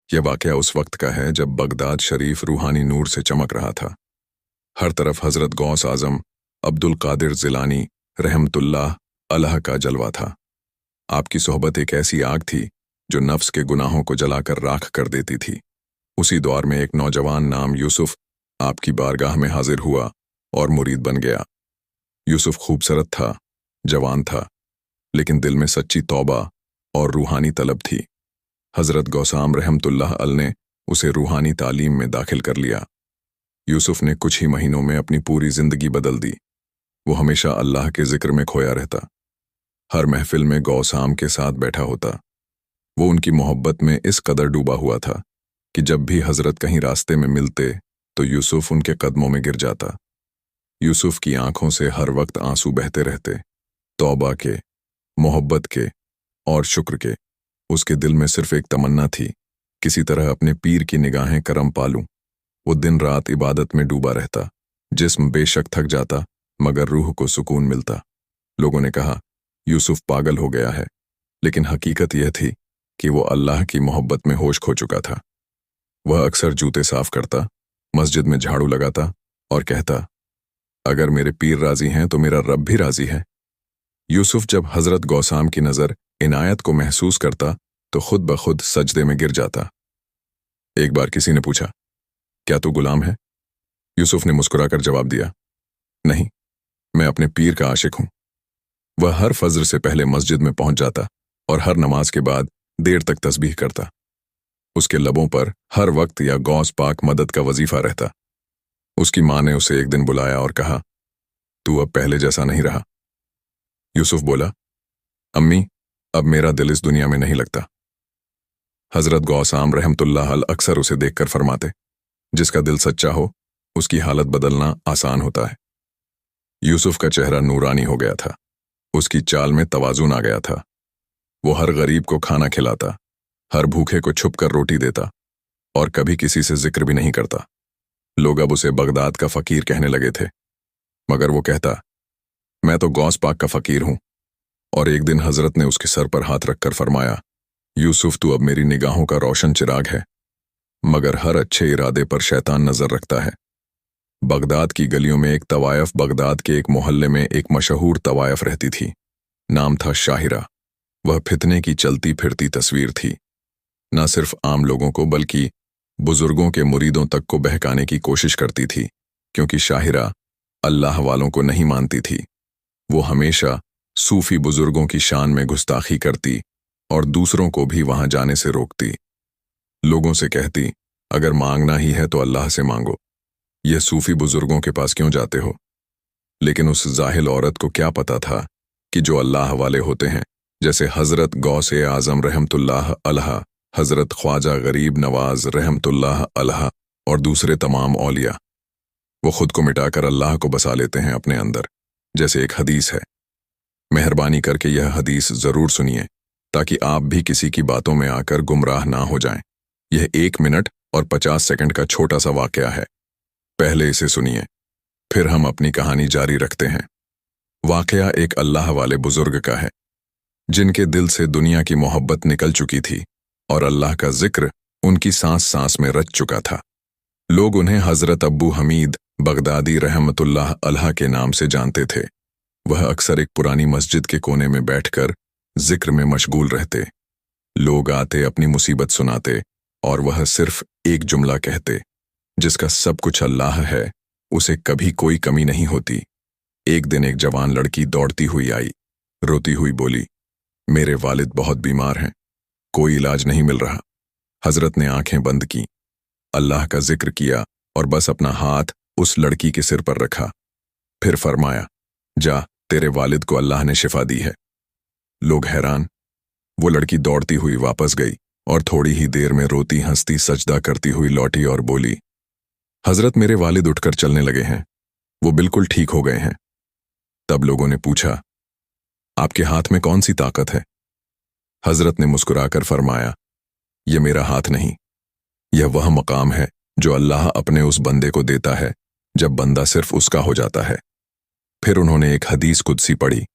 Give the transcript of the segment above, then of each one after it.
यह वाक़या उस वक्त का है जब बगदाद शरीफ रूहानी नूर से चमक रहा था। हर तरफ हज़रत गौस आज़म अब्दुल कादिर जिलानी रहमतुल्लाह अलह का जलवा था। आपकी सोहबत एक ऐसी आग थी जो नफ्स के गुनाहों को जलाकर राख कर देती थी। उसी दौर में एक नौजवान नाम यूसुफ आपकी बारगाह में हाजिर हुआ और मुरीद बन गया। यूसुफ खूबसूरत था, जवान था, लेकिन दिल में सच्ची तौबा और रूहानी तलब थी। हज़रत गौसाम रहमतुल्लाह अल ने उसे रूहानी तालीम में दाखिल कर लिया। यूसुफ ने कुछ ही महीनों में अपनी पूरी जिंदगी बदल दी। वो हमेशा अल्लाह के जिक्र में खोया रहता, हर महफिल में गौसाम के साथ बैठा होता। वो उनकी मोहब्बत में इस कदर डूबा हुआ था कि जब भी हज़रत कहीं रास्ते में मिलते तो यूसुफ उनके कदमों में गिर जाता। यूसुफ की आंखों से हर वक्त आंसू बहते रहते, तौबा के, मोहब्बत के और शुक्र के। उसके दिल में सिर्फ एक तमन्ना थी, किसी तरह अपने पीर की निगाहें करम पालूं। वो दिन रात इबादत में डूबा रहता, जिस्म बेशक थक जाता मगर रूह को सुकून मिलता। लोगों ने कहा यूसुफ पागल हो गया है, लेकिन हकीकत यह थी कि वो अल्लाह की मोहब्बत में होश खो चुका था। वह अक्सर जूते साफ करता, मस्जिद में झाड़ू लगाता और कहता, अगर मेरे पीर राजी हैं तो मेरा रब भी राजी है। यूसुफ जब हज़रत गौसाम की नज़र इनायत को महसूस करता तो खुद ब खुद सजदे में गिर जाता। एक बार किसी ने पूछा, क्या तू गुलाम है? यूसुफ ने मुस्कुराकर जवाब दिया, नहीं, मैं अपने पीर का आशिक हूं। वह हर फज्र से पहले मस्जिद में पहुंच जाता और हर नमाज के बाद देर तक तस्बीह करता। उसके लबों पर हर वक्त या गौस पाक मदद का वजीफा रहता। उसकी माँ ने उसे एक दिन बुलाया और कहा, तू अब पहले जैसा नहीं रहा। यूसुफ बोला, अम्मी, अब मेरा दिल इस दुनिया में नहीं लगता। हज़रत गौसाम रहमतुल्लाह अल अक्सर उसे देखकर फरमाते, जिसका दिल सच्चा हो उसकी हालत बदलना आसान होता है। यूसुफ का चेहरा नूरानी हो गया था, उसकी चाल में तवाज़ुन आ गया था। वो हर गरीब को खाना खिलाता, हर भूखे को छुपकर रोटी देता और कभी किसी से जिक्र भी नहीं करता। लोग अब उसे बगदाद का फ़कीर कहने लगे थे, मगर वो कहता, मैं तो गौस पाक का फ़कीर हूं। और एक दिन हज़रत ने उसके सर पर हाथ रखकर फरमाया, यूसुफ, तू अब मेरी निगाहों का रोशन चिराग है, मगर हर अच्छे इरादे पर शैतान नज़र रखता है। बगदाद की गलियों में एक तवायफ बगदाद के एक मोहल्ले में एक मशहूर तवायफ रहती थी। नाम था शाहिरा। वह फितने की चलती फिरती तस्वीर थी। न सिर्फ आम लोगों को बल्कि बुजुर्गों के मुरीदों तक को बहकाने की कोशिश करती थी, क्योंकि शाहिरा अल्लाह वालों को नहीं मानती थी। वो हमेशा सूफी बुजुर्गों की शान में गुस्ताखी करती और दूसरों को भी वहां जाने से रोकती। लोगों से कहती, अगर मांगना ही है तो अल्लाह से मांगो, यह सूफी बुजुर्गों के पास क्यों जाते हो? लेकिन उस जाहिल औरत को क्या पता था कि जो अल्लाह वाले होते हैं, जैसे हज़रत गौसे आज़म रहमतुल्लाह अलह, हज़रत ख्वाजा गरीब नवाज रहमतुल्लाह अलह और दूसरे तमाम औलिया, वो खुद को मिटाकर अल्लाह को बसा लेते हैं अपने अंदर। जैसे एक हदीस है, मेहरबानी करके यह हदीस ज़रूर सुनिए ताकि आप भी किसी की बातों में आकर गुमराह ना हो जाएं। यह 1 मिनट और 50 सेकंड का छोटा सा वाक़या है। पहले इसे सुनिए, फिर हम अपनी कहानी जारी रखते हैं। वाक़या एक अल्लाह वाले बुजुर्ग का है, जिनके दिल से दुनिया की मोहब्बत निकल चुकी थी और अल्लाह का जिक्र उनकी सांस सांस में रच चुका था। लोग उन्हें हज़रत अब्बू हमीद बगदादी रहमतुल्लाह अलह के नाम से जानते थे। वह अक्सर एक पुरानी मस्जिद के कोने में बैठकर जिक्र में मशगूल रहते। लोग आते, अपनी मुसीबत सुनाते और वह सिर्फ एक जुमला कहते, जिसका सब कुछ अल्लाह है, उसे कभी कोई कमी नहीं होती। एक दिन एक जवान लड़की दौड़ती हुई आई, रोती हुई बोली, मेरे वालिद बहुत बीमार हैं, कोई इलाज नहीं मिल रहा। हज़रत ने आंखें बंद की, अल्लाह का जिक्र किया और बस अपना हाथ उस लड़की के सिर पर रखा। फिर फरमाया, जा, तेरे वालिद को अल्लाह ने शिफा दी है। लोग हैरान। वो लड़की दौड़ती हुई वापस गई और थोड़ी ही देर में रोती हंसती सजदा करती हुई लौटी और बोली, हज़रत, मेरे वालिद उठकर चलने लगे हैं, वो बिल्कुल ठीक हो गए हैं। तब लोगों ने पूछा, आपके हाथ में कौन सी ताकत है? हज़रत ने मुस्कुराकर फरमाया, यह मेरा हाथ नहीं, यह वह मकाम है जो अल्लाह अपने उस बंदे को देता है जब बंदा सिर्फ उसका हो जाता है। फिर उन्होंने एक हदीस कुदसी पढ़ी,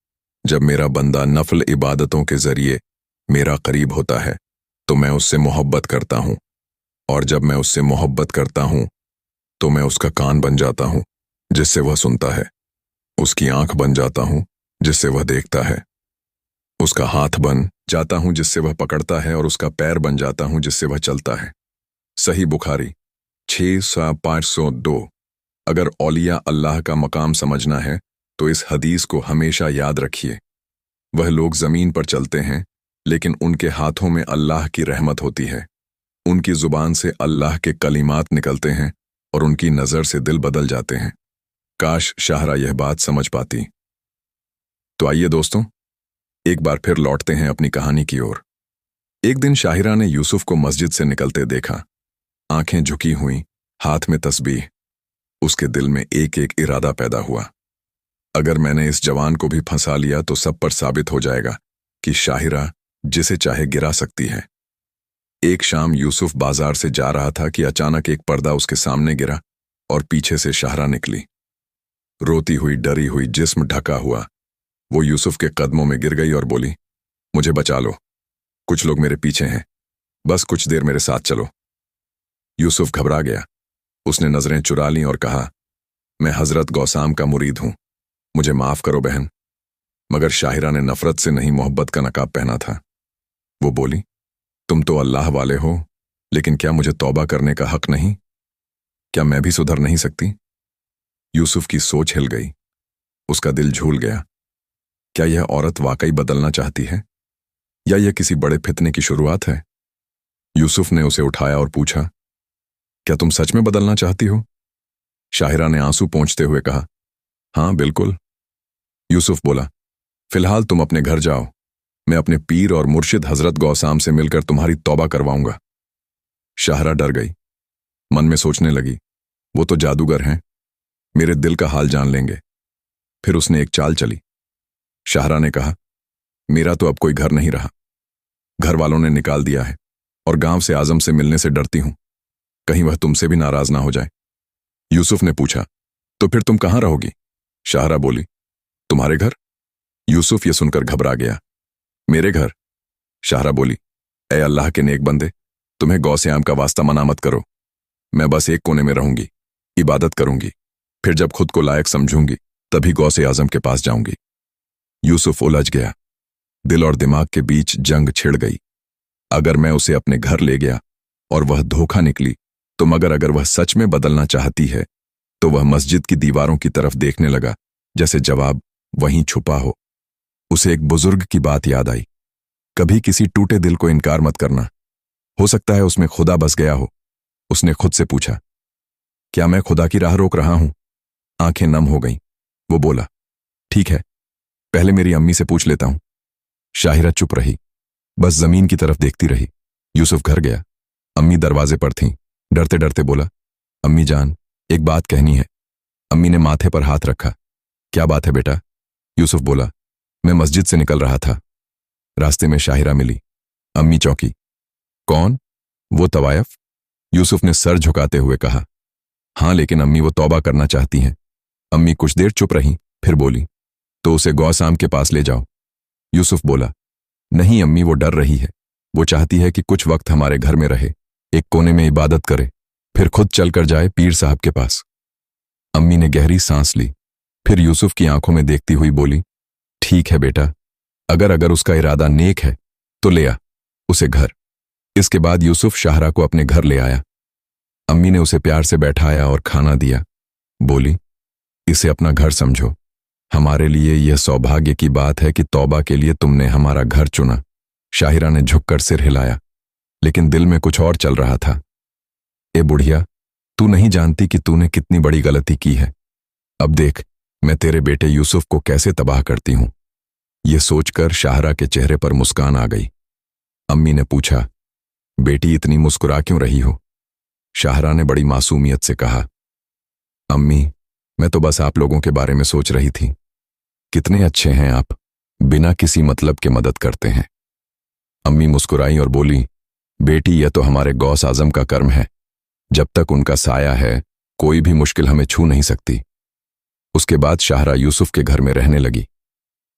जब मेरा बंदा नफल इबादतों के जरिए मेरा करीब होता है तो मैं उससे मोहब्बत करता हूँ और जब मैं उससे मोहब्बत करता हूँ तो मैं उसका कान बन जाता हूँ जिससे वह सुनता है, उसकी आंख बन जाता हूँ जिससे वह देखता है, उसका हाथ बन जाता हूँ जिससे वह पकड़ता है और उसका पैर बन जाता हूँ जिससे वह चलता है। सही बुखारी 6502। अगर औलिया अल्लाह का मकाम समझना है तो इस हदीस को हमेशा याद रखिए। वह लोग जमीन पर चलते हैं लेकिन उनके हाथों में अल्लाह की रहमत होती है, उनकी जुबान से अल्लाह के कलिमात निकलते हैं और उनकी नजर से दिल बदल जाते हैं। काश शाहरा यह बात समझ पाती। तो आइए दोस्तों, एक बार फिर लौटते हैं अपनी कहानी की ओर। एक दिन शाहिरा ने यूसुफ को मस्जिद से निकलते देखा, आंखें झुकी हुई, हाथ में तस्बीह। उसके दिल में एक एक इरादा पैदा हुआ, अगर मैंने इस जवान को भी फंसा लिया तो सब पर साबित हो जाएगा कि शाहिरा जिसे चाहे गिरा सकती है। एक शाम यूसुफ बाजार से जा रहा था कि अचानक एक पर्दा उसके सामने गिरा और पीछे से शाहरा निकली। रोती हुई, डरी हुई, जिस्म ढका हुआ, वो यूसुफ के कदमों में गिर गई और बोली, मुझे बचा लो, कुछ लोग मेरे पीछे हैं, बस कुछ देर मेरे साथ चलो। यूसुफ घबरा गया, उसने नजरें चुरा लीं और कहा, मैं हजरत गौसाम का मुरीद हूं, मुझे माफ करो बहन। मगर शाहिरा ने नफरत से नहीं, मोहब्बत का नकाब पहना था। वो बोली, तुम तो अल्लाह वाले हो, लेकिन क्या मुझे तौबा करने का हक नहीं? क्या मैं भी सुधर नहीं सकती? यूसुफ की सोच हिल गई, उसका दिल झूल गया। क्या यह औरत वाकई बदलना चाहती है या यह किसी बड़े फितने की शुरुआत है? यूसुफ ने उसे उठाया और पूछा, क्या तुम सच में बदलना चाहती हो? शाहिरा ने आंसू पोंछते हुए कहा, हाँ बिल्कुल। यूसुफ बोला, फिलहाल तुम अपने घर जाओ, मैं अपने पीर और मुर्शिद हजरत गौसाम से मिलकर तुम्हारी तौबा करवाऊंगा। शाहरा डर गई, मन में सोचने लगी, वो तो जादूगर हैं, मेरे दिल का हाल जान लेंगे। फिर उसने एक चाल चली। शाहरा ने कहा, मेरा तो अब कोई घर नहीं रहा, घर वालों ने निकाल दिया है और गांव से आजम से मिलने से डरती हूं, कहीं वह तुमसे भी नाराज ना हो जाए। यूसुफ ने पूछा, तो फिर तुम कहां रहोगी? शाहरा बोली, तुम्हारे घर। यूसुफ ये सुनकर घबरा गया, मेरे घर? शाहरा बोली, ऐ अल्लाह के नेक बंदे, तुम्हें गौसे आम का वास्ता मना मत करो, मैं बस एक कोने में रहूंगी, इबादत करूंगी, फिर जब खुद को लायक समझूंगी तभी गौसे आजम के पास जाऊंगी। यूसुफ उलझ गया, दिल और दिमाग के बीच जंग छिड़ गई। अगर मैं उसे अपने घर ले गया और वह धोखा निकली तो मगर अगर वह सच में बदलना चाहती है तो वह मस्जिद की दीवारों की तरफ देखने लगा जैसे जवाब वहीं छुपा हो। उसे एक बुजुर्ग की बात याद आई, कभी किसी टूटे दिल को इनकार मत करना, हो सकता है उसमें खुदा बस गया हो। उसने खुद से पूछा, क्या मैं खुदा की राह रोक रहा हूं? आंखें नम हो गईं। वो बोला, ठीक है, पहले मेरी अम्मी से पूछ लेता हूं। शाहिरा चुप रही, बस जमीन की तरफ देखती रही। यूसुफ घर गया, अम्मी दरवाजे पर थीं। डरते डरते बोला, अम्मी जान, एक बात कहनी है। अम्मी ने माथे पर हाथ रखा, क्या बात है बेटा? यूसुफ बोला, मैं मस्जिद से निकल रहा था, रास्ते में शाहिरा मिली। अम्मी चौंकी, कौन? वो तवायफ? यूसुफ ने सर झुकाते हुए कहा, हाँ लेकिन अम्मी वो तौबा करना चाहती हैं। अम्मी कुछ देर चुप रहीं, फिर बोली, तो उसे गौसाम के पास ले जाओ। यूसुफ बोला, नहीं अम्मी, वो डर रही है, वो चाहती है कि कुछ वक्त हमारे घर में रहे, एक कोने में इबादत करे, फिर खुद चलकर जाए पीर साहब के पास। अम्मी ने गहरी सांस ली, फिर यूसुफ की आंखों में देखती हुई बोली, ठीक है बेटा, अगर उसका इरादा नेक है तो ले आ उसे घर। इसके बाद यूसुफ शाहरा को अपने घर ले आया। अम्मी ने उसे प्यार से बैठाया और खाना दिया। बोली, इसे अपना घर समझो, हमारे लिए यह सौभाग्य की बात है कि तौबा के लिए तुमने हमारा घर चुना। शाहिरा ने झुककर सिर हिलाया, लेकिन दिल में कुछ और चल रहा था। ए बुढ़िया, तू नहीं जानती कि तूने कितनी बड़ी गलती की है। अब देख मैं तेरे बेटे यूसुफ को कैसे तबाह करती हूं। यह सोचकर शाहरा के चेहरे पर मुस्कान आ गई। अम्मी ने पूछा, बेटी इतनी मुस्कुरा क्यों रही हो? शाहरा ने बड़ी मासूमियत से कहा, अम्मी, मैं तो बस आप लोगों के बारे में सोच रही थी, कितने अच्छे हैं आप, बिना किसी मतलब के मदद करते हैं। अम्मी मुस्कुराई और बोली, बेटी यह तो हमारे गौस आजम का कर्म है, जब तक उनका साया है कोई भी मुश्किल हमें छू नहीं सकती। उसके बाद शाहरा यूसुफ के घर में रहने लगी।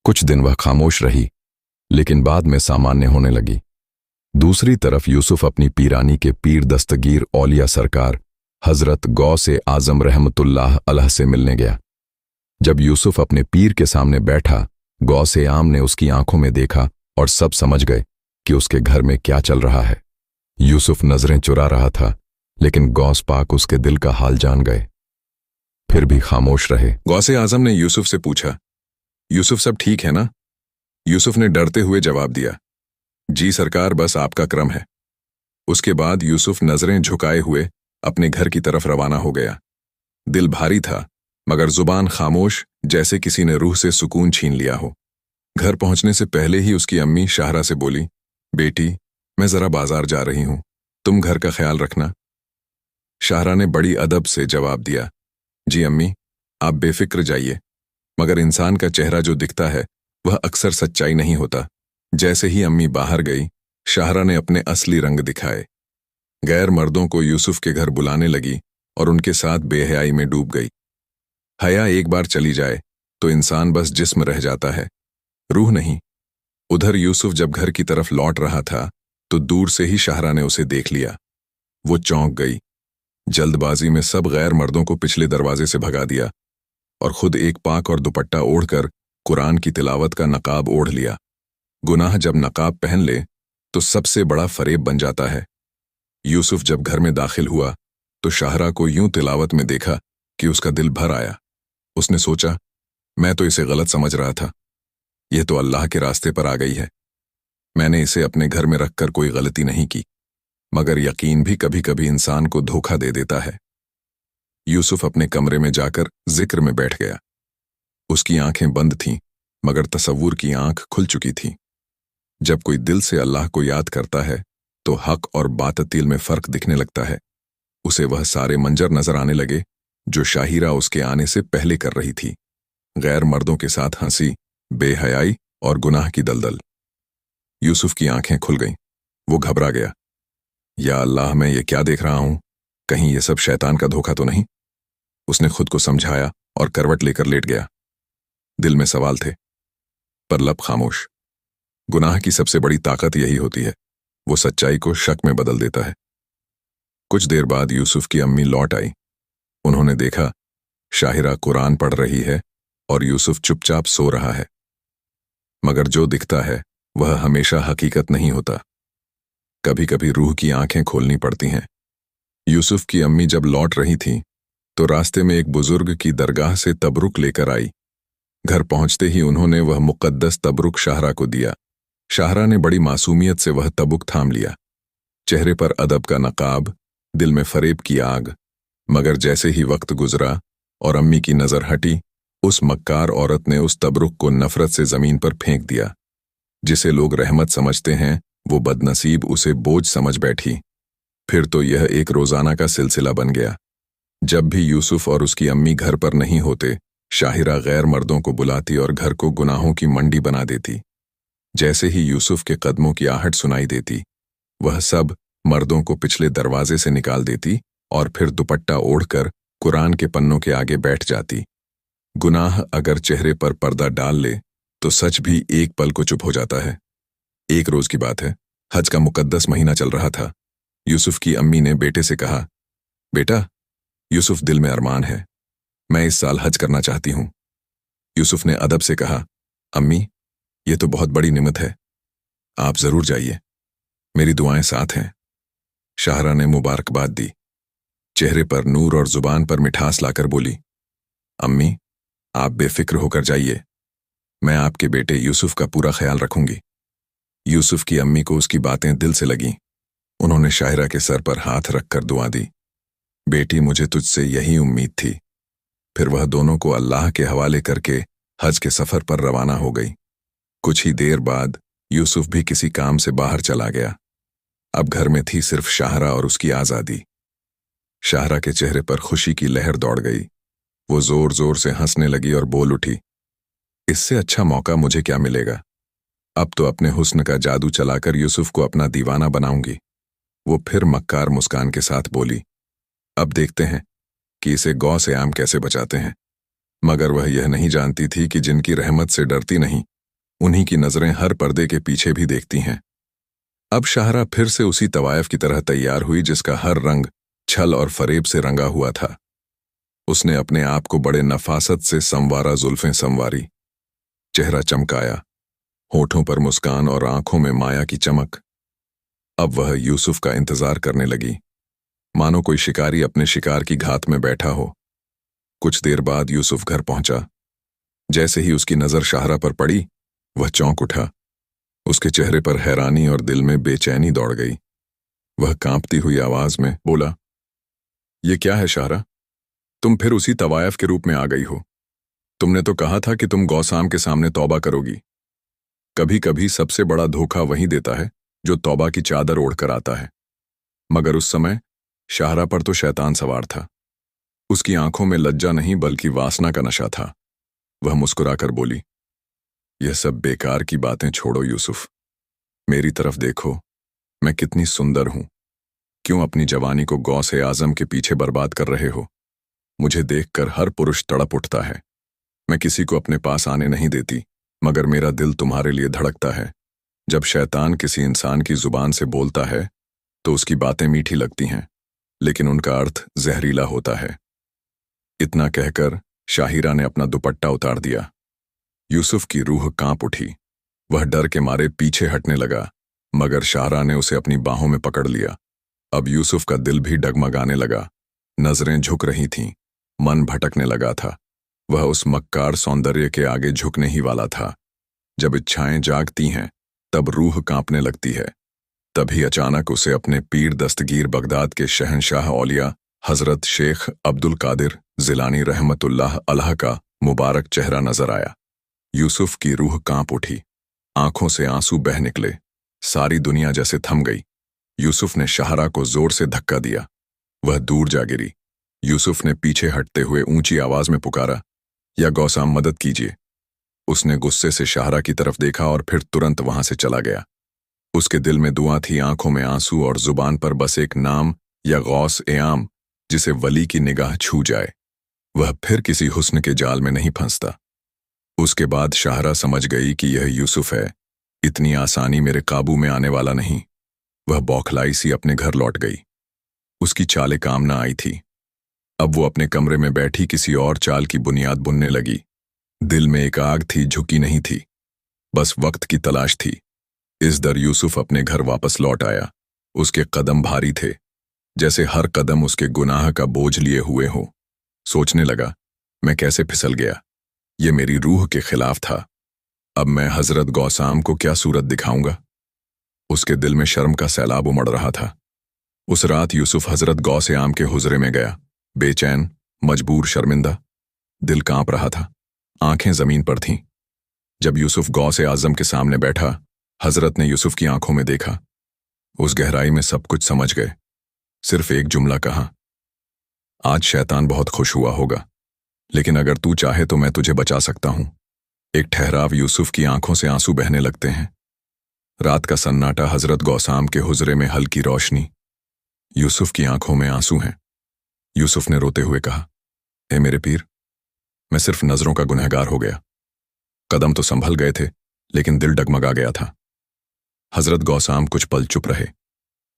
कुछ दिन वह खामोश रही, लेकिन बाद में सामान्य होने लगी। दूसरी तरफ यूसुफ अपनी पीरानी के पीर दस्तगीर औलिया सरकार हजरत गौसे आजम रहमतुल्लाह अलैह से मिलने गया। जब यूसुफ अपने पीर के सामने बैठा, गौसे आम ने उसकी आंखों में देखा और सब समझ गए कि उसके घर में क्या चल रहा है। यूसुफ नजरें चुरा रहा था, लेकिन गौस पाक उसके दिल का हाल जान गए, फिर भी खामोश रहे। गौसे आजम ने यूसुफ से पूछा, यूसुफ सब ठीक है ना? यूसुफ ने डरते हुए जवाब दिया, जी सरकार, बस आपका क्रम है। उसके बाद यूसुफ नजरें झुकाए हुए अपने घर की तरफ रवाना हो गया। दिल भारी था, मगर जुबान खामोश, जैसे किसी ने रूह से सुकून छीन लिया हो। घर पहुंचने से पहले ही उसकी अम्मी शाहरा से बोली, बेटी, मैं जरा बाजार जा रही हूं, तुम घर का ख्याल रखना। शाहरा ने बड़ी अदब से जवाब दिया, जी अम्मी, आप बेफिक्र जाइए, मगर इंसान का चेहरा जो दिखता है वह अक्सर सच्चाई नहीं होता। जैसे ही अम्मी बाहर गई, शाहरा ने अपने असली रंग दिखाए। गैर मर्दों को यूसुफ के घर बुलाने लगी और उनके साथ बेहयाई में डूब गई। हया एक बार चली जाए तो इंसान बस जिस्म रह जाता है, रूह नहीं। उधर यूसुफ जब घर की तरफ लौट रहा था तो दूर से ही शाहरा ने उसे देख लिया। वो चौंक गई। जल्दबाजी में सब गैर मर्दों को पिछले दरवाजे से भगा दिया और खुद एक पाक और दुपट्टा ओढ़कर कुरान की तिलावत का नकाब ओढ़ लिया। गुनाह जब नकाब पहन ले तो सबसे बड़ा फरेब बन जाता है। यूसुफ जब घर में दाखिल हुआ तो शाहरा को यूं तिलावत में देखा कि उसका दिल भर आया। उसने सोचा, मैं तो इसे गलत समझ रहा था, यह तो अल्लाह के रास्ते पर आ गई है। मैंने इसे अपने घर में रखकर कोई गलती नहीं की, मगर यकीन भी कभी कभी इंसान को धोखा दे देता है। यूसुफ अपने कमरे में जाकर जिक्र में बैठ गया। उसकी आंखें बंद थीं, मगर तसव्वुर की आंख खुल चुकी थी। जब कोई दिल से अल्लाह को याद करता है तो हक और बातिल में फर्क दिखने लगता है। उसे वह सारे मंजर नजर आने लगे जो शाहिरा उसके आने से पहले कर रही थी। गैर मर्दों के साथ हंसी, बेहयाई और गुनाह की दलदल। यूसुफ की आंखें खुल गईं। वो घबरा गया। या अल्लाह, मैं ये क्या देख रहा हूं? कहीं ये सब शैतान का धोखा तो नहीं? उसने खुद को समझाया और करवट लेकर लेट गया। दिल में सवाल थे, पर लब खामोश। गुनाह की सबसे बड़ी ताकत यही होती है, वो सच्चाई को शक में बदल देता है। कुछ देर बाद यूसुफ की अम्मी लौट आई। उन्होंने देखा शाहिरा कुरान पढ़ रही है और यूसुफ चुपचाप सो रहा है। मगर जो दिखता है वह हमेशा हकीकत नहीं होता। कभी कभी रूह की आंखें खोलनी पड़ती हैं। यूसुफ की अम्मी जब लौट रही थी तो रास्ते में एक बुजुर्ग की दरगाह से तबरुक लेकर आई। घर पहुंचते ही उन्होंने वह मुकद्दस तबरुक शाहरा को दिया। शाहरा ने बड़ी मासूमियत से वह तबुक थाम लिया। चेहरे पर अदब का नकाब, दिल में फरेब की आग। मगर जैसे ही वक्त गुजरा और अम्मी की नजर हटी, उस मक्कार औरत ने उस तबरुक को नफरत से जमीन पर फेंक दिया। जिसे लोग रहमत समझते हैं, वो बदनसीब उसे बोझ समझ बैठी। फिर तो यह एक रोजाना का सिलसिला बन गया। जब भी यूसुफ और उसकी अम्मी घर पर नहीं होते, शाहिरा गैर मर्दों को बुलाती और घर को गुनाहों की मंडी बना देती। जैसे ही यूसुफ के कदमों की आहट सुनाई देती, वह सब मर्दों को पिछले दरवाजे से निकाल देती और फिर दुपट्टा ओढ़कर कुरान के पन्नों के आगे बैठ जाती। गुनाह अगर चेहरे पर पर्दा डाल ले तो सच भी एक पल को चुप हो जाता है। एक रोज की बात है, हज का मुकद्दस महीना चल रहा था। यूसुफ की अम्मी ने बेटे से कहा, बेटा, यूसुफ, दिल में अरमान है, मैं इस साल हज करना चाहती हूं। यूसुफ ने अदब से कहा, अम्मी, ये तो बहुत बड़ी निमत है, आप जरूर जाइए, मेरी दुआएं साथ हैं। शाहरा ने मुबारकबाद दी, चेहरे पर नूर और जुबान पर मिठास लाकर बोली, अम्मी, आप बेफिक्र होकर जाइए, मैं आपके बेटे यूसुफ का पूरा ख्याल रखूंगी। यूसुफ की अम्मी को उसकी बातें दिल से लगीं। उन्होंने शाहिरा के सर पर हाथ रखकर दुआ दी, बेटी, मुझे तुझसे यही उम्मीद थी। फिर वह दोनों को अल्लाह के हवाले करके हज के सफर पर रवाना हो गई। कुछ ही देर बाद यूसुफ भी किसी काम से बाहर चला गया। अब घर में थी सिर्फ शाहरा और उसकी आजादी। शाहरा के चेहरे पर खुशी की लहर दौड़ गई। वो जोर जोर से हंसने लगी और बोल उठी, इससे अच्छा मौका मुझे क्या मिलेगा? अब तो अपने हुस्न का जादू चलाकर यूसुफ को अपना दीवाना बनाऊंगी। वो फिर मक्कार मुस्कान के साथ बोली, अब देखते हैं कि इसे गौ से आम कैसे बचाते हैं। मगर वह यह नहीं जानती थी कि जिनकी रहमत से डरती नहीं, उन्हीं की नजरें हर पर्दे के पीछे भी देखती हैं। अब शाहरा फिर से उसी तवायफ की तरह तैयार हुई जिसका हर रंग छल और फरेब से रंगा हुआ था। उसने अपने आप को बड़े नफासत से संवारा, जुल्फें संवारी, चेहरा चमकाया, होठों पर मुस्कान और आंखों में माया की चमक। अब वह यूसुफ का इंतजार करने लगी, मानो कोई शिकारी अपने शिकार की घात में बैठा हो। कुछ देर बाद यूसुफ घर पहुंचा। जैसे ही उसकी नजर शाहरा पर पड़ी, वह चौंक उठा। उसके चेहरे पर हैरानी और दिल में बेचैनी दौड़ गई। वह कांपती हुई आवाज में बोला, ये क्या है शाहरा? तुम फिर उसी तवायफ के रूप में आ गई हो। तुमने तो कहा था कि तुम गौसाम के सामने तौबा करोगी। कभी कभी सबसे बड़ा धोखा वही देता है जो तौबा की चादर ओढ़कर आता है। मगर उस समय शाहरा पर तो शैतान सवार था। उसकी आंखों में लज्जा नहीं बल्कि वासना का नशा था। वह मुस्कुराकर बोली, यह सब बेकार की बातें छोड़ो यूसुफ। मेरी तरफ देखो, मैं कितनी सुंदर हूं। क्यों अपनी जवानी को गौसे आजम के पीछे बर्बाद कर रहे हो? मुझे देखकर हर पुरुष तड़प उठता है। मैं किसी को अपने पास आने नहीं देती, मगर मेरा दिल तुम्हारे लिए धड़कता है। जब शैतान किसी इंसान की जुबान से बोलता है तो उसकी बातें मीठी लगती हैं, लेकिन उनका अर्थ जहरीला होता है। इतना कहकर शाहिरा ने अपना दुपट्टा उतार दिया। यूसुफ की रूह कांप उठी। वह डर के मारे पीछे हटने लगा, मगर शाहरा ने उसे अपनी बाहों में पकड़ लिया। अब यूसुफ का दिल भी डगमगाने लगा। नजरें झुक रही थीं, मन भटकने लगा था। वह उस मक्कार सौंदर्य के आगे झुकने ही वाला था। जब इच्छाएं जागती हैं तब रूह कांपने लगती है। तभी अचानक उसे अपने पीर दस्तगीर बगदाद के शहंशाह औलिया हजरत शेख अब्दुल कादिर जिलानी रहमतुल्लाह अलैह का मुबारक चेहरा नजर आया। यूसुफ की रूह कांप उठी, आंखों से आंसू बह निकले। सारी दुनिया जैसे थम गई। यूसुफ ने शाहरा को जोर से धक्का दिया। वह दूर जा गिरी। यूसुफ ने पीछे हटते हुए ऊंची आवाज में पुकारा, या गौसाम मदद कीजिए। उसने गुस्से से शाहरा की तरफ देखा और फिर तुरंत वहां से चला गया। उसके दिल में दुआ थी, आंखों में आंसू और जुबान पर बस एक नाम, या गौस ए आम, जिसे वली की निगाह छू जाए। वह फिर किसी हुस्न के जाल में नहीं फंसता। उसके बाद शाहरा समझ गई कि यह यूसुफ है, इतनी आसानी मेरे काबू में आने वाला नहीं। वह बौखलाई सी अपने घर लौट गई। उसकी चाले काम ना आई थी। अब वो अपने कमरे में बैठी किसी और चाल की बुनियाद बुनने लगी। दिल में एक आग थी, झुकी नहीं थी, बस वक्त की तलाश थी। इस दर यूसुफ अपने घर वापस लौट आया। उसके कदम भारी थे, जैसे हर कदम उसके गुनाह का बोझ लिए हुए हो। सोचने लगा, मैं कैसे फिसल गया? ये मेरी रूह के खिलाफ था। अब मैं हजरत गौसाम को क्या सूरत दिखाऊंगा? उसके दिल में शर्म का सैलाब उमड़ रहा था। उस रात यूसुफ हजरत गौसे आम के हुजरे में गया, बेचैन, मजबूर, शर्मिंदा। दिल कांप रहा था, आंखें जमीन पर थीं। जब यूसुफ गौसे आजम के सामने बैठा, हजरत ने यूसुफ की आंखों में देखा। उस गहराई में सब कुछ समझ गए। सिर्फ एक जुमला कहा, आज शैतान बहुत खुश हुआ होगा, लेकिन अगर तू चाहे तो मैं तुझे बचा सकता हूं। एक ठहराव, यूसुफ की आंखों से आंसू बहने लगते हैं। रात का सन्नाटा, हजरत गौसाम के हुजरे में हल्की रोशनी। यूसुफ की आंखों में आंसू हैं। यूसुफ ने रोते हुए कहा, ए मेरे पीर, मैं सिर्फ नजरों का गुनहगार हो गया। कदम तो संभल गए थे, लेकिन दिल डगमगा गया था। हजरत गौसाम कुछ पल चुप रहे।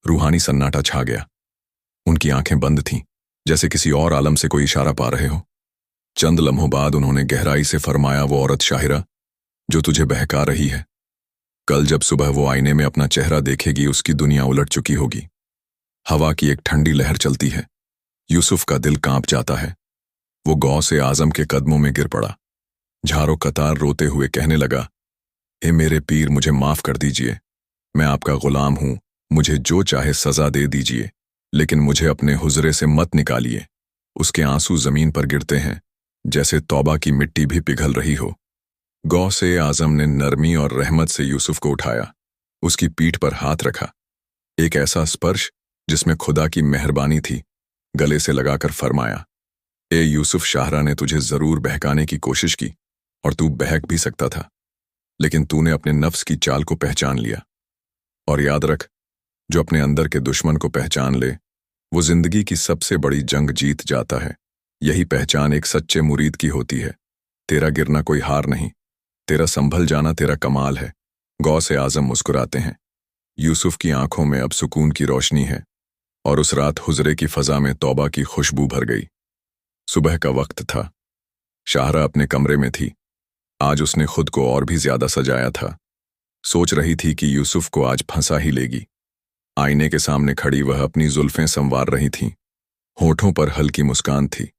रूहानी सन्नाटा छा गया। उनकी आंखें बंद थीं, जैसे किसी और आलम से कोई इशारा पा रहे हो। चंद लम्हों बाद उन्होंने गहराई से फरमाया, वो औरत शाहिरा जो तुझे बहका रही है, कल जब सुबह वो आईने में अपना चेहरा देखेगी, उसकी दुनिया उलट चुकी होगी। हवा की एक ठंडी लहर चलती है। यूसुफ का दिल कांप जाता है। वो गौसे आजम के कदमों में गिर पड़ा। झारो कतार रोते हुए कहने लगा, ए मेरे पीर, मुझे माफ कर दीजिए। मैं आपका गुलाम हूं। मुझे जो चाहे सजा दे दीजिए, लेकिन मुझे अपने हुजरे से मत निकालिए। उसके आंसू जमीन पर गिरते हैं, जैसे तौबा की मिट्टी भी पिघल रही हो। गौसे आजम ने नरमी और रहमत से यूसुफ को उठाया, उसकी पीठ पर हाथ रखा। एक ऐसा स्पर्श जिसमें खुदा की मेहरबानी थी। गले से लगाकर फरमाया, ए यूसुफ, शाहरा ने तुझे जरूर बहकाने की कोशिश की, और तू बहक भी सकता था, लेकिन तूने अपने नफ्स की चाल को पहचान लिया। और याद रख, जो अपने अंदर के दुश्मन को पहचान ले, वो जिंदगी की सबसे बड़ी जंग जीत जाता है। यही पहचान एक सच्चे मुरीद की होती है। तेरा गिरना कोई हार नहीं, तेरा संभल जाना तेरा कमाल है। गौसे आजम मुस्कुराते हैं। यूसुफ की आंखों में अब सुकून की रोशनी है और उस रात हुजरे की फजा में तौबा की खुशबू भर गई। सुबह का वक्त था। शाहरा अपने कमरे में थी। आज उसने खुद को और भी ज्यादा सजाया था। सोच रही थी कि यूसुफ को आज फंसा ही लेगी। आईने के सामने खड़ी वह अपनी जुल्फें संवार रही थी। होठों पर हल्की मुस्कान थी।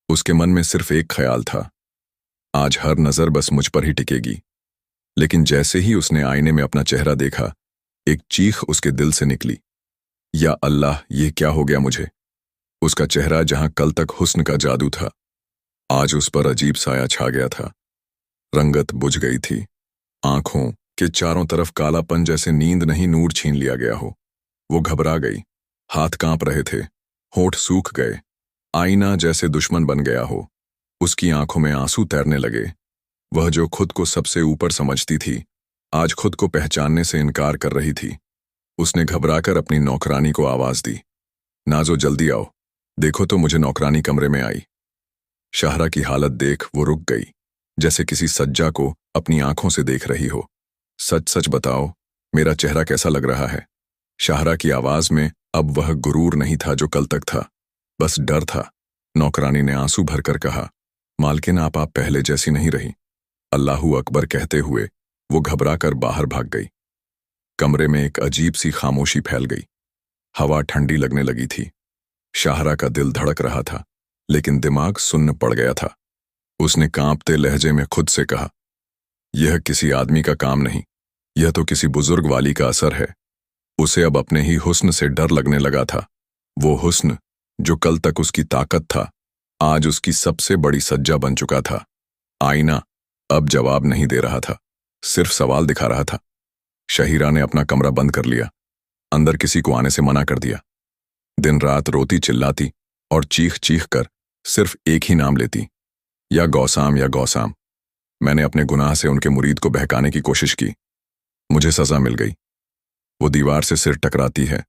उसके मन में सिर्फ एक ख्याल था, आज हर नजर बस मुझ पर ही टिकेगी। लेकिन जैसे ही उसने आईने में अपना चेहरा देखा, एक चीख उसके दिल से निकली, या अल्लाह, ये क्या हो गया मुझे। उसका चेहरा जहां कल तक हुस्न का जादू था, आज उस पर अजीब साया छा गया था। रंगत बुझ गई थी। आंखों के चारों तरफ कालापन, जैसे नींद नहीं नूर छीन लिया गया हो। वो घबरा गई। हाथ कांप रहे थे, होठ सूख गए। आईना जैसे दुश्मन बन गया हो। उसकी आंखों में आंसू तैरने लगे। वह जो खुद को सबसे ऊपर समझती थी, आज खुद को पहचानने से इनकार कर रही थी। उसने घबराकर अपनी नौकरानी को आवाज दी, नाजो जल्दी आओ, देखो तो मुझे। नौकरानी कमरे में आई। शाहरा की हालत देख वो रुक गई, जैसे किसी सज्जा को अपनी आंखों से देख रही हो। सच सच बताओ, मेरा चेहरा कैसा लग रहा है। शाहरा की आवाज में अब वह गुरूर नहीं था जो कल तक था, बस डर था। नौकरानी ने आंसू भरकर कहा, मालकिन आप पहले जैसी नहीं रही। अल्लाहू अकबर कहते हुए वो घबराकर बाहर भाग गई। कमरे में एक अजीब सी खामोशी फैल गई। हवा ठंडी लगने लगी थी। शाहरा का दिल धड़क रहा था, लेकिन दिमाग सुन्न पड़ गया था। उसने कांपते लहजे में खुद से कहा, यह किसी आदमी का काम नहीं, यह तो किसी बुजुर्ग वाली का असर है। उसे अब अपने ही हुस्न से डर लगने लगा था। वो हुस्न जो कल तक उसकी ताकत था, आज उसकी सबसे बड़ी सज्जा बन चुका था। आईना अब जवाब नहीं दे रहा था, सिर्फ सवाल दिखा रहा था। शहीरा ने अपना कमरा बंद कर लिया। अंदर किसी को आने से मना कर दिया। दिन रात रोती चिल्लाती और चीख चीख कर सिर्फ एक ही नाम लेती, या गौसाम या गौसाम। मैंने अपने गुनाह से उनके मुरीद को बहकाने की कोशिश की। मुझे सजा मिल गई। वो दीवार से सिर टकराती है।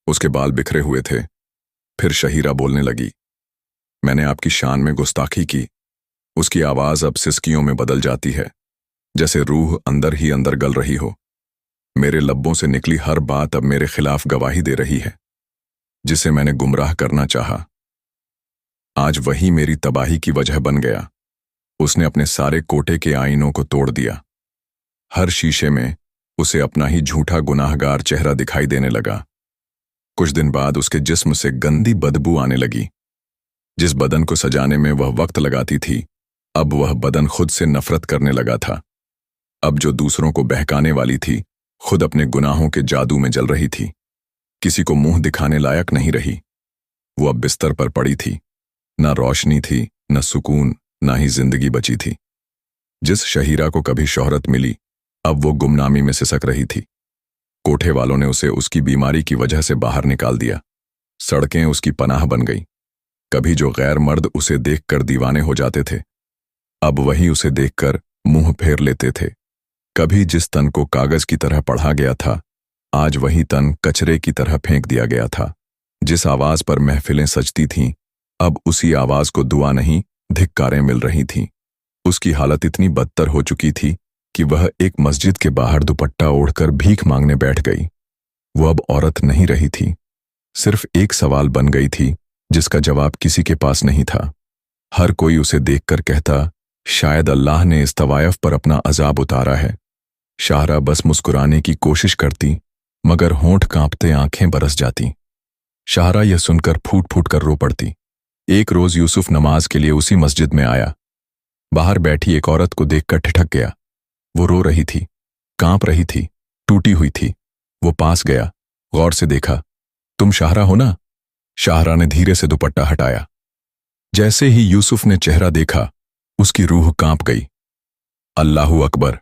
उसके बाल बिखरे हुए थे। फिर शहीरा बोलने लगी, मैंने आपकी शान में गुस्ताखी की। उसकी आवाज अब सिसकियों में बदल जाती है, जैसे रूह अंदर ही अंदर गल रही हो। मेरे लब्बों से निकली हर बात अब मेरे खिलाफ गवाही दे रही है। जिसे मैंने गुमराह करना चाहा, आज वही मेरी तबाही की वजह बन गया। उसने अपने सारे कोटे के आईनों को तोड़ दिया। हर शीशे में उसे अपना ही झूठा गुनाहगार चेहरा दिखाई देने लगा। कुछ दिन बाद उसके जिस्म से गंदी बदबू आने लगी। जिस बदन को सजाने में वह वक्त लगाती थी, अब वह बदन खुद से नफरत करने लगा था। अब जो दूसरों को बहकाने वाली थी, खुद अपने गुनाहों के जादू में जल रही थी। किसी को मुंह दिखाने लायक नहीं रही। वो अब बिस्तर पर पड़ी थी। न रोशनी थी, न सुकून, न ही जिंदगी बची थी। जिस शहीरा को कभी शोहरत मिली, अब वो गुमनामी में सिसक रही थी। कोठे वालों ने उसे उसकी बीमारी की वजह से बाहर निकाल दिया। सड़कें उसकी पनाह बन गई। कभी जो गैर मर्द उसे देखकर दीवाने हो जाते थे, अब वही उसे देखकर मुंह फेर लेते थे। कभी जिस तन को कागज की तरह पढ़ा गया था, आज वही तन कचरे की तरह फेंक दिया गया था। जिस आवाज पर महफिलें सजती थीं, अब उसी आवाज को दुआ नहीं, धिक्कारें मिल रही थीं। उसकी हालत इतनी बदतर हो चुकी थी कि वह एक मस्जिद के बाहर दुपट्टा ओढ़कर भीख मांगने बैठ गई। वो अब औरत नहीं रही थी, सिर्फ एक सवाल बन गई थी जिसका जवाब किसी के पास नहीं था। हर कोई उसे देखकर कहता, शायद अल्लाह ने इस तवायफ पर अपना अजाब उतारा है। शाहरा बस मुस्कुराने की कोशिश करती, मगर होंठ कांपते आंखें बरस जाती। शाहरा यह सुनकर फूट फूट कर रो पड़ती। एक रोज यूसुफ नमाज के लिए उसी मस्जिद में आया। बाहर बैठी एक औरत को देखकर ठिठक गया। वो रो रही थी, कांप रही थी, टूटी हुई थी। वो पास गया, गौर से देखा, तुम शाहरा हो ना? शाहरा ने धीरे से दुपट्टा हटाया। जैसे ही यूसुफ ने चेहरा देखा, उसकी रूह कांप गई। अल्लाहू अकबर!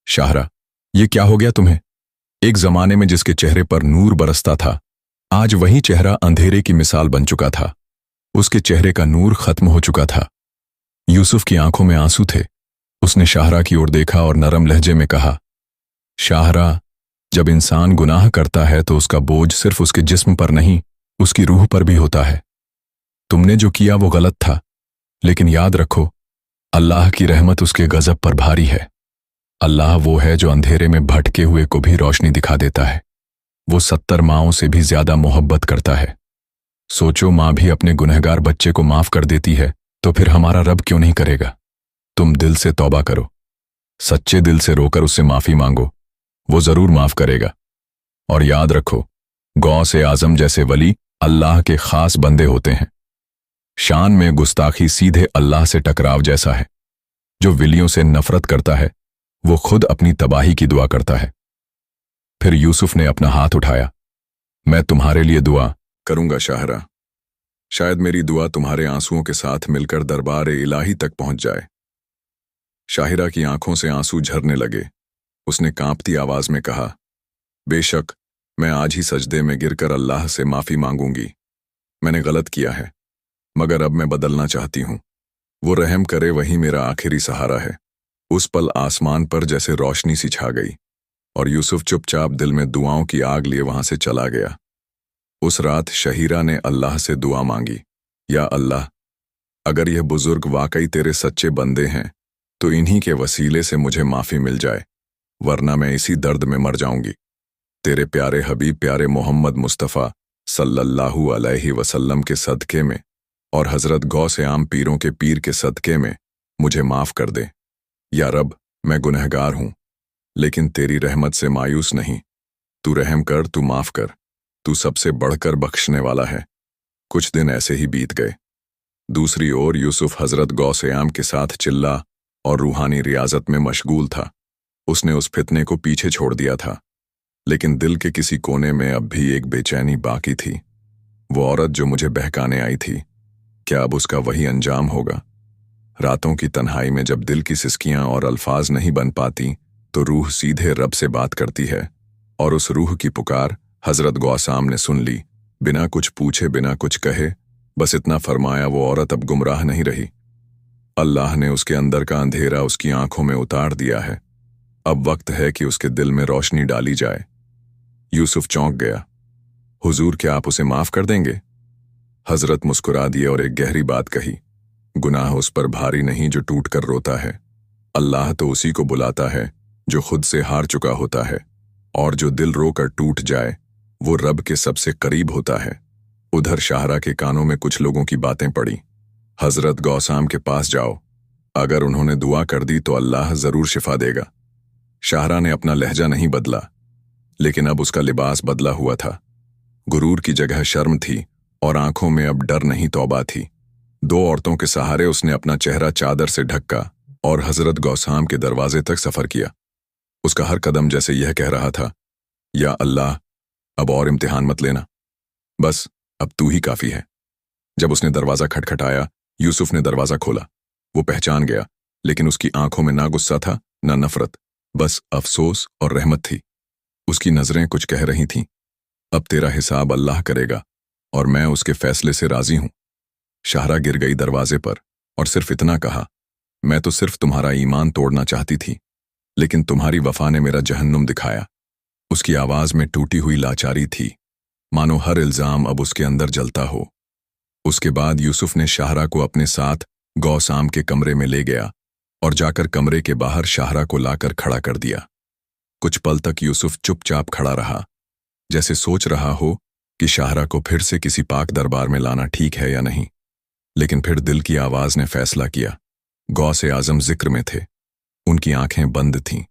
शाहरा, ये क्या हो गया तुम्हें? एक जमाने में जिसके चेहरे पर नूर बरसता था, आज वही चेहरा अंधेरे की मिसाल बन चुका था। उसके चेहरे का नूर खत्म हो चुका था। यूसुफ की आंखों में आंसू थे। उसने शाहरा की ओर देखा और नरम लहजे में कहा, शाहरा, जब इंसान गुनाह करता है तो उसका बोझ सिर्फ उसके जिस्म पर नहीं, उसकी रूह पर भी होता है। तुमने जो किया वो गलत था, लेकिन याद रखो, अल्लाह की रहमत उसके गजब पर भारी है। अल्लाह वो है जो अंधेरे में भटके हुए को भी रोशनी दिखा देता है। वो 70 माँओं से भी ज्यादा मोहब्बत करता है। सोचो, माँ भी अपने गुनहगार बच्चे को माफ कर देती है, तो फिर हमारा रब क्यों नहीं करेगा? तुम दिल से तौबा करो, सच्चे दिल से रोकर उससे माफी मांगो, वो जरूर माफ करेगा। और याद रखो, गौसे आजम जैसे वली अल्लाह के खास बंदे होते हैं। शान में गुस्ताखी सीधे अल्लाह से टकराव जैसा है। जो विलियों से नफरत करता है वो खुद अपनी तबाही की दुआ करता है। फिर यूसुफ ने अपना हाथ उठाया। मैं तुम्हारे लिए दुआ करूंगा शाहरा। शायद मेरी दुआ तुम्हारे आंसुओं के साथ मिलकर दरबार इलाही तक पहुंच जाए। शाहिरा की आंखों से आंसू झरने लगे। उसने कांपती आवाज में कहा, बेशक मैं आज ही सजदे में गिरकर अल्लाह से माफी मांगूंगी। मैंने गलत किया है, मगर अब मैं बदलना चाहती हूं। वो रहम करे, वही मेरा आखिरी सहारा है। उस पल आसमान पर जैसे रोशनी सी छा गई और यूसुफ चुपचाप दिल में दुआओं की आग लिए वहां से चला गया। उस रात शहीरा ने अल्लाह से दुआ मांगी, या अल्लाह, अगर यह बुजुर्ग वाकई तेरे सच्चे बंदे हैं तो इन्हीं के वसीले से मुझे माफी मिल जाए, वरना मैं इसी दर्द में मर जाऊंगी। तेरे प्यारे हबीब प्यारे मोहम्मद मुस्तफ़ा सल्लल्लाहु अलैहि वसल्लम के सदके में और हजरत गौसे आम पीरों के पीर के सदके में मुझे माफ कर दे। या रब, मैं गुनहगार हूं, लेकिन तेरी रहमत से मायूस नहीं। तू रहम कर, तू माफ कर, तू सबसे बढ़कर बख्शने वाला है। कुछ दिन ऐसे ही बीत गए। दूसरी ओर यूसुफ हजरत गौसे आम के साथ चिल्ला और रूहानी रियाजत में मशगूल था। उसने उस फितने को पीछे छोड़ दिया था, लेकिन दिल के किसी कोने में अब भी एक बेचैनी बाकी थी। वो औरत जो मुझे बहकाने आई थी, क्या अब उसका वही अंजाम होगा? रातों की तन्हाई में जब दिल की सिसकियां और अल्फाज नहीं बन पाती तो रूह सीधे रब से बात करती है, और उस रूह की पुकार हजरत गौसाम ने सुन ली। बिना कुछ पूछे, बिना कुछ कहे, बस इतना फरमाया, वो औरत अब गुमराह नहीं रही। अल्लाह ने उसके अंदर का अंधेरा उसकी आंखों में उतार दिया है। अब वक्त है कि उसके दिल में रोशनी डाली जाए। यूसुफ चौंक गया। हुजूर, क्या आप उसे माफ कर देंगे? हजरत मुस्कुरा दिए और एक गहरी बात कही, गुनाह उस पर भारी नहीं जो टूट कर रोता है। अल्लाह तो उसी को बुलाता है जो खुद से हार चुका होता है, और जो दिल रोकर टूट जाए वो रब के सबसे करीब होता है। उधर शाहरा के कानों में कुछ लोगों की बातें पड़ी। हजरत गौसाम के पास जाओ, अगर उन्होंने दुआ कर दी तो अल्लाह जरूर शिफा देगा। शाहरा ने अपना लहजा नहीं बदला, लेकिन अब उसका लिबास बदला हुआ था। गुरूर की जगह शर्म थी और आंखों में अब डर नहीं, तौबा थी। 2 औरतों के सहारे उसने अपना चेहरा चादर से ढका और हजरत गौसाम के दरवाजे तक सफर किया। उसका हर कदम जैसे यह कह रहा था, या अल्लाह, अब और इम्तिहान मत लेना, बस अब तू ही काफी है। जब उसने दरवाजा खटखटाया, यूसुफ ने दरवाजा खोला। वो पहचान गया, लेकिन उसकी आंखों में ना गुस्सा था ना नफरत, बस अफसोस और रहमत थी। उसकी नजरें कुछ कह रही थीं, अब तेरा हिसाब अल्लाह करेगा और मैं उसके फैसले से राजी हूं। शाहरा गिर गई दरवाजे पर और सिर्फ इतना कहा, मैं तो सिर्फ तुम्हारा ईमान तोड़ना चाहती थी, लेकिन तुम्हारी वफा ने मेरा जहन्नुम दिखाया। उसकी आवाज में टूटी हुई लाचारी थी, मानो हर इल्जाम अब उसके अंदर जलता हो। उसके बाद यूसुफ ने शाहरा को अपने साथ गौसाम के कमरे में ले गया और जाकर कमरे के बाहर शाहरा को लाकर खड़ा कर दिया। कुछ पल तक यूसुफ चुपचाप खड़ा रहा, जैसे सोच रहा हो कि शाहरा को फिर से किसी पाक दरबार में लाना ठीक है या नहीं। लेकिन फिर दिल की आवाज ने फैसला किया। गौसे आजम जिक्र में थे, उनकी आंखें बंद थीं।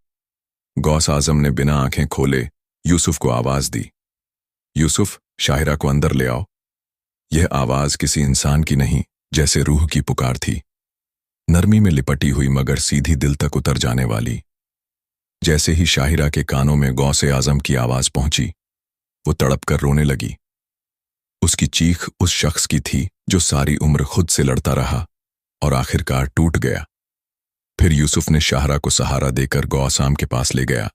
गौस आजम ने बिना आंखें खोले यूसुफ को आवाज दी, यूसुफ, शाहिरा को अंदर ले आओ। यह आवाज किसी इंसान की नहीं, जैसे रूह की पुकार थी, नरमी में लिपटी हुई मगर सीधी दिल तक उतर जाने वाली। जैसे ही शाहिरा के कानों में गौसे आजम की आवाज पहुंची, वो तड़प कर रोने लगी। उसकी चीख उस शख्स की थी जो सारी उम्र खुद से लड़ता रहा और आखिरकार टूट गया। फिर यूसुफ ने शाहरा को सहारा देकर गौसाम के पास ले गया।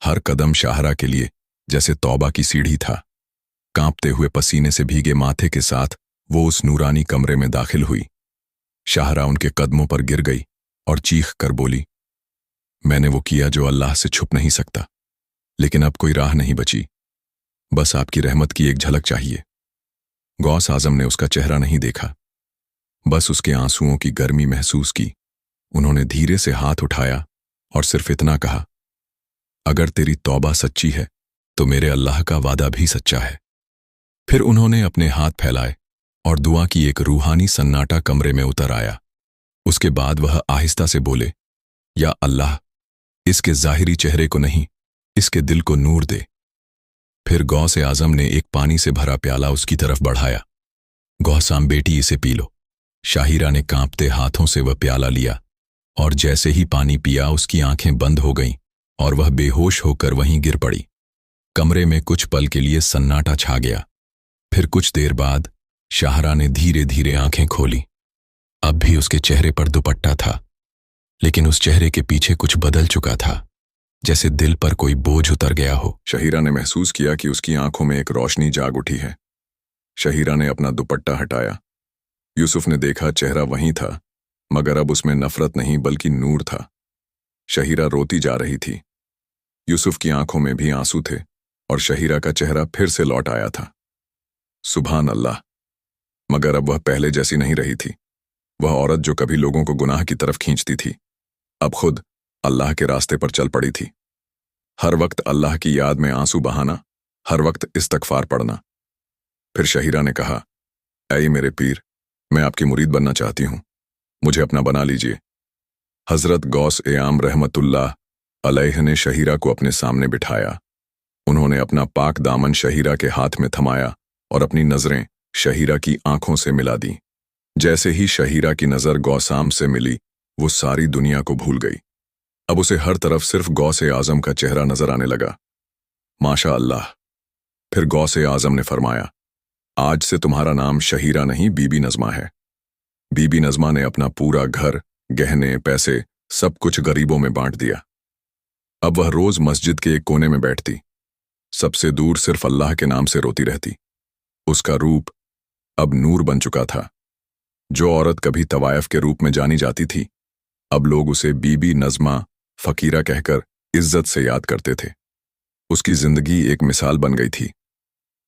हर कदम शाहरा के लिए जैसे तौबा की सीढ़ी था। कांपते हुए पसीने से भीगे माथे के साथ वो उस नूरानी कमरे में दाखिल हुई। शाहरा उनके कदमों पर गिर गई और चीख कर बोली, मैंने वो किया जो अल्लाह से छुप नहीं सकता, लेकिन अब कोई राह नहीं बची, बस आपकी रहमत की एक झलक चाहिए। गौस आजम ने उसका चेहरा नहीं देखा, बस उसके आंसुओं की गर्मी महसूस की। उन्होंने धीरे से हाथ उठाया और सिर्फ इतना कहा, अगर तेरी तौबा सच्ची है तो मेरे अल्लाह का वादा भी सच्चा है। फिर उन्होंने अपने हाथ फैलाए और दुआ की। एक रूहानी सन्नाटा कमरे में उतर आया। उसके बाद वह आहिस्ता से बोले, या अल्लाह, इसके ज़ाहिरी चेहरे को नहीं, इसके दिल को नूर दे। फिर गौस आजम ने एक पानी से भरा प्याला उसकी तरफ बढ़ाया। गौसाम बेटी, इसे पी लो। शाहिरा ने कांपते हाथों से वह प्याला लिया और जैसे ही पानी पिया उसकी आंखें बंद हो गईं और वह बेहोश होकर वहीं गिर पड़ी। कमरे में कुछ पल के लिए सन्नाटा छा गया। फिर कुछ देर बाद शाहरा ने धीरे धीरे आंखें खोली। अब भी उसके चेहरे पर दुपट्टा था, लेकिन उस चेहरे के पीछे कुछ बदल चुका था, जैसे दिल पर कोई बोझ उतर गया हो। शहीरा ने महसूस किया कि उसकी आंखों में एक रोशनी जाग उठी है। शहीरा ने अपना दुपट्टा हटाया। यूसुफ ने देखा चेहरा वहीं था, मगर अब उसमें नफरत नहीं बल्कि नूर था। शहीरा रोती जा रही थी। यूसुफ की आंखों में भी आंसू थे और शहीरा का चेहरा फिर से लौट आया था। सुभान अल्लाह, मगर अब वह पहले जैसी नहीं रही थी। वह औरत जो कभी लोगों को गुनाह की तरफ खींचती थी, अब खुद अल्लाह के रास्ते पर चल पड़ी थी। हर वक्त अल्लाह की याद में आंसू बहाना, हर वक्त इस्तगफार पढ़ना। फिर शहीरा ने कहा, ऐ मेरे पीर, मैं आपकी मुरीद बनना चाहती हूं, मुझे अपना बना लीजिए। हजरत गौस आजम रहमतुल्लाह अलैह ने शहीरा को अपने सामने बिठाया। उन्होंने अपना पाक दामन शहीरा के हाथ में थमाया और अपनी नजरें शहीरा की आंखों से मिला दी। जैसे ही शहीरा की नजर गौसाम से मिली, वो सारी दुनिया को भूल गई। अब उसे हर तरफ सिर्फ गौस आजम का चेहरा नजर आने लगा। माशा अल्लाह। फिर गौस आजम ने फरमाया, आज से तुम्हारा नाम शहीरा नहीं बीबी नज़मा है। बीबी नज़मा ने अपना पूरा घर, गहने, पैसे सब कुछ गरीबों में बांट दिया। अब वह रोज मस्जिद के एक कोने में बैठती, सबसे दूर सिर्फ अल्लाह के नाम से रोती रहती। उसका रूप अब नूर बन चुका था। जो औरत कभी तवायफ के रूप में जानी जाती थी, अब लोग उसे बीबी नज़मा फकीरा कहकर इज्जत से याद करते थे। उसकी जिंदगी एक मिसाल बन गई थी।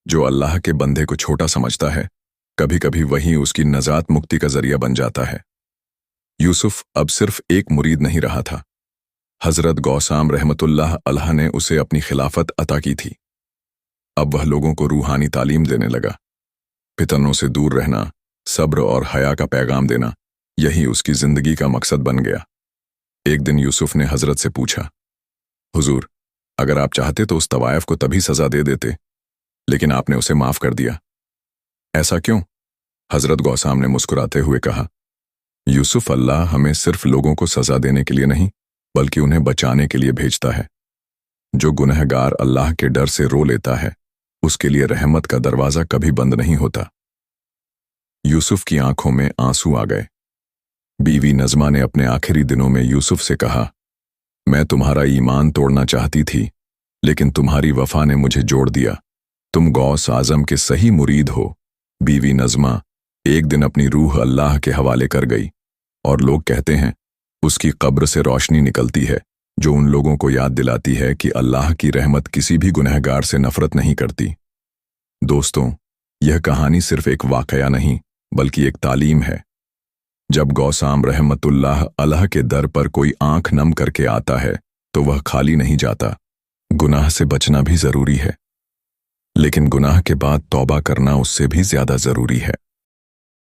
जो अल्लाह के बंदे को छोटा समझता है, कभी कभी वही उसकी नजात मुक्ति का जरिया बन जाता है। यूसुफ अब सिर्फ एक मुरीद नहीं रहा था। हजरत गौसाम रहमतुल्लाह अलैह ने उसे अपनी खिलाफत अता की थी। अब वह लोगों को रूहानी तालीम देने लगा। फितनों से दूर रहना, सब्र और हया का पैगाम देना, यही उसकी जिंदगी का मकसद बन गया। एक दिन यूसुफ ने हजरत से पूछा, हुजूर, अगर आप चाहते तो उस तवायफ को तभी सजा दे देते, लेकिन आपने उसे माफ कर दिया। ऐसा क्यों? हजरत गौसाम ने मुस्कुराते हुए कहा, यूसुफ, अल्लाह हमें सिर्फ लोगों को सजा देने के लिए नहीं, बल्कि उन्हें बचाने के लिए भेजता है। जो गुनहगार अल्लाह के डर से रो लेता है, उसके लिए रहमत का दरवाजा कभी बंद नहीं होता। यूसुफ की आंखों में आंसू आ गए। बीवी नज़मा ने अपने आखिरी दिनों में यूसुफ से कहा, मैं तुम्हारा ईमान तोड़ना चाहती थी, लेकिन तुम्हारी वफा ने मुझे जोड़ दिया। तुम गौस आजम के सही मुरीद हो। बीवी नज़मा एक दिन अपनी रूह अल्लाह के हवाले कर गई, और लोग कहते हैं उसकी कब्र से रोशनी निकलती है, जो उन लोगों को याद दिलाती है कि अल्लाह की रहमत किसी भी गुनहगार से नफरत नहीं करती। दोस्तों, यह कहानी सिर्फ एक वाकया नहीं, बल्कि एक तालीम है। जब गौसाम रहमतुल्लाह अलैह के दर पर कोई आंख नम करके आता है, तो वह खाली नहीं जाता। गुनाह से बचना भी जरूरी है, लेकिन गुनाह के बाद तौबा करना उससे भी ज्यादा जरूरी है।